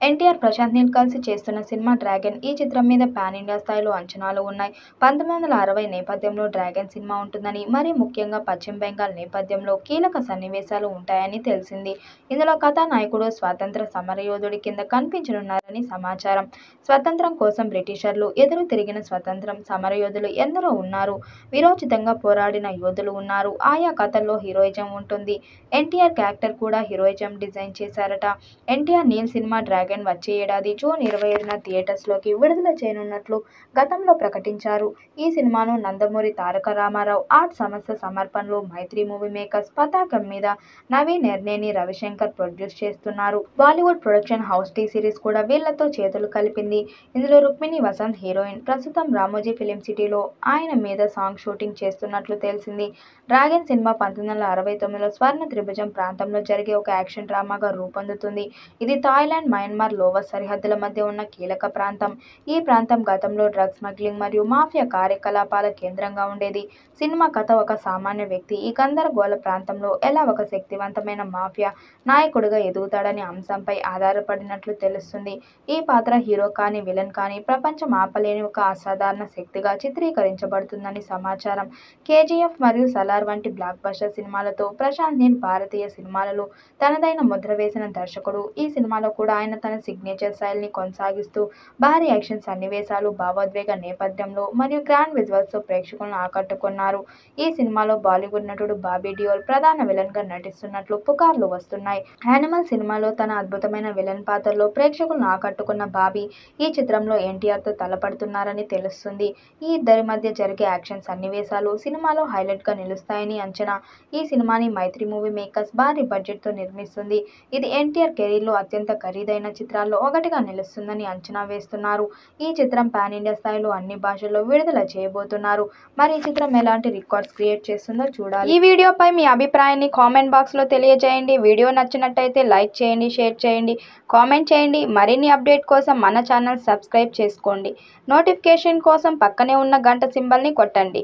ఎన్టీఆర్, ప్రశాంత్ నీల్ కలిసి చేస్తున్న cinema dragon. ఈ చిత్రం మీద పాన్ ఇండియా స్థాయిలో అంచనాలు ఉన్నాయి. 1960 నేపథ్యంలో డ్రాగన్ సినిమా ఉంటుందని, మరీ ముఖ్యంగా పశ్చిమ బెంగాల్ నేపథ్యంలో కీలక సన్నివేశాలు ఉంటాయని తెలిసింది. ఇందులో కథానాయకుడు స్వాతంత్ర సమరయోధుడి కింద కనిపించనున్నారని సమాచారం. స్వతంత్రం కోసం బ్రిటిషర్లు ఎదురు తిరిగిన స్వతంత్రం సమరయోధులు ఎందరో ఉన్నారు. వీరోచితంగా పోరాడిన యోధులు ఉన్నారు. ఆయా కథల్లో హీరోయిజం ఉంటుంది. ఎన్టీఆర్ క్యారెక్టర్ కూడా హీరోయిజం డిజైన్ చేశారట. ఎన్టీఆర్ నీల్ సినిమా డ్రాగన్ వచ్చే ఏడాది జూన్ 25న థియేటర్స్లోకి విడుదల చేయనున్నట్లు గతంలో ప్రకటించారు. ఈ సినిమాను నందమూరి తారక రామారావు ఆర్ట్ సంస్థ సమర్పణలో మైత్రి మూవీ మేకర్స్ పతాకం మీద నవీన్ ఎర్నేని రవిశంకర్ ప్రొడ్యూస్ చేస్తున్నారు. బాలీవుడ్ ప్రొడక్షన్ హౌస్ టీ సిరీస్ కూడా వీళ్లతో చేతులు కలిపింది. ఇందులో రుక్మిణి వసంత్ హీరోయిన్. ప్రస్తుతం రామోజీ ఫిలిం సిటీలో ఆయన మీద సాంగ్ షూటింగ్ చేస్తున్నట్లు తెలిసింది. డ్రాగన్ సినిమా 1969లో స్వర్ణ త్రిభుజం ప్రాంతంలో జరిగే ఒక యాక్షన్ డ్రామాగా రూపొందుతుంది. ఇది థాయిలాండ్, మయన్మార్, లోవర్ సరిహద్దుల మధ్య ఉన్న కీలక ప్రాంతం. ఈ ప్రాంతం గతంలో డ్రగ్స్ స్మగ్లింగ్ మరియు మాఫియా కార్యకలాపాల కేంద్రంగా ఉండేది. సినిమా కథ ఒక సామాన్య వ్యక్తి ఈ గందరగోళ ప్రాంతంలో ఎలా ఒక శక్తివంతమైన మాఫియా నాయకుడిగా ఎదుగుతాడనే అంశంపై ఆధారపడినట్లు తెలుస్తుంది. ఈ పాత్ర హీరో కానీ విలన్ కానీ ప్రపంచం ఆపలేని ఒక అసాధారణ శక్తిగా చిత్రీకరించబడుతుందని సమాచారం. కేజీఎఫ్ మరియు సలార్ వంటి బ్లాక్ బస్టర్ సినిమాలతో ప్రశాంత్ నీల్ భారతీయ సినిమాలలో తనదైన ముద్ర వేసిన దర్శకుడు. ఈ సినిమాలో కూడా ఆయన తన సిగ్నేచర్ స్టైల్ని కొనసాగిస్తూ భారీ యాక్షన్ సన్నివేశాలు, భావోద్వేగ నేపథ్యంలో మరియు గ్రాండ్ విజువల్స్తో ప్రేక్షకులను ఆకట్టుకున్నారు. ఈ సినిమాలో బాలీవుడ్ నటుడు బాబీ డియోల్ ప్రధాన విలన్గా నటిస్తున్నట్లు పుకార్లు వస్తున్నాయి. యానిమల్ సినిమాలో తన అద్భుతమైన విలన్ పాత్రలో ప్రేక్షకులను ఆకట్టుకున్న బాబీ ఈ చిత్రంలో ఎన్టీఆర్తో తలపడుతున్నారని తెలుస్తుంది. ఈ ఇద్దరి మధ్య జరిగే యాక్షన్ సన్నివేశాలు సినిమాలో హైలైట్గా నిలుస్తాయని అంచనా. ఈ సినిమాని మైత్రి మూవీ మేకర్స్ భారీ బడ్జెట్తో నిర్మిస్తుంది. ఇది ఎన్టీఆర్ కెరీర్లో అత్యంత ఖరీదైన చిత్రాల్లో ఒకటిగా నిలుస్తుందని అంచనా వేస్తున్నారు. ఈ చిత్రం పాన్ ఇండియా స్థాయిలో అన్ని భాషల్లో విడుదల చేయబోతున్నారు. మరి ఈ చిత్రం ఎలాంటి రికార్డ్స్ క్రియేట్ చేస్తుందో చూడాలి. ఈ వీడియోపై మీ అభిప్రాయాన్ని కామెంట్ బాక్స్లో తెలియజేయండి. వీడియో నచ్చినట్టయితే లైక్ చేయండి, షేర్ చేయండి, కామెంట్ చేయండి. మరిన్ని అప్డేట్ కోసం మన ఛానల్ సబ్స్క్రైబ్ చేసుకోండి. నోటిఫికేషన్ కోసం పక్కనే ఉన్న గంట సింబల్ని కొట్టండి.